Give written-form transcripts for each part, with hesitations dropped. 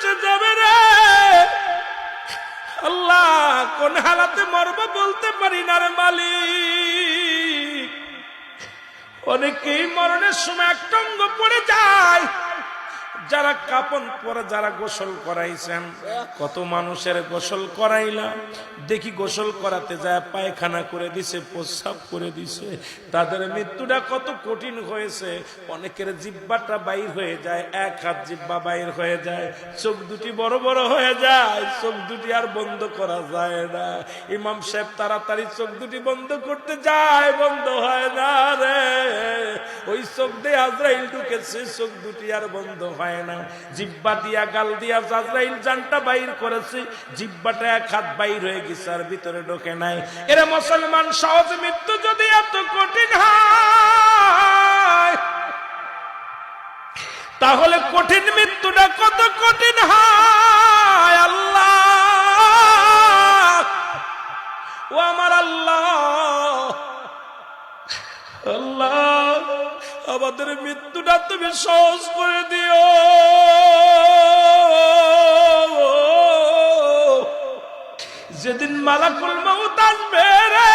বেঁচে যাবে রে আল্লাহ, কোন হালাতে মরব বলতে পারি না রে মালিক। অনেকেই মরণের সময় একটা অঙ্গ পড়ে যায়, যারা কাপন পরে যারা গোসল করাইছেন, কত মানুষের গোসল করাইলাম, দেখি গোসল করাতে যায় পায়খানা করে দিছে, প্রস্রাব করে দিছে, তাদের মৃত্যুটা কত কঠিন হয়েছে। অনেকের জিহ্বাটা বাইর হয়ে যায়, এক হাত জিহ্বা বাইর হয়ে যায়, চোখ দুটি বড় বড় হয়ে যায়, চোখ দুটি আর বন্ধ করা যায় না। ইমাম সাহেব তাড়াতাড়ি চোখ দুটি বন্ধ করতে যায়, বন্ধ হয় না রে। ওই চোখ দিয়ে আজরাইল ঢুকেছে, চোখ দুটি আর বন্ধ হয় না। জিহ্বা দিয়া গাল দিয়া আজরাইল জানটা বাইর করেছে, জিহ্বাটা এক হাত বাইর হয়ে গেছে আর ভিতরে ঢোকে নাই। এরা মুসলমান, সহজ মৃত্যু যদি এত কঠিন হয়, তাহলে কঠিন মৃত্যুটা কত কঠিন হয়। আল্লাহ, ও আমার আল্লাহ, আল্লাহ আমাদের মৃত্যুটা তুমি সহজ করে দিও। যেদিন মালাকুল মউত আসবে রে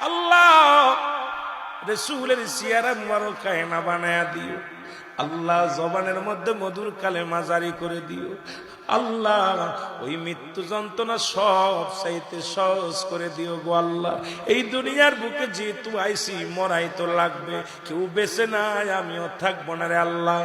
আল্লাহ, রাসূলের চেহারা মুবারক কায়না বানায়া দিও আল্লাহ, জবানের মধ্যে মধুর কালেমা জারি করে দিও আল্লাহ। ওই মৃত্যু যন্ত্রণা সব চাইতে সহজ করে দিও গো আল্লাহ। এই দুনিয়ার বুকে যেহেতু আইসি, মরাই তো লাগবে, কেউ বেঁচে নাই, আমিও থাকবো না রে আল্লাহ।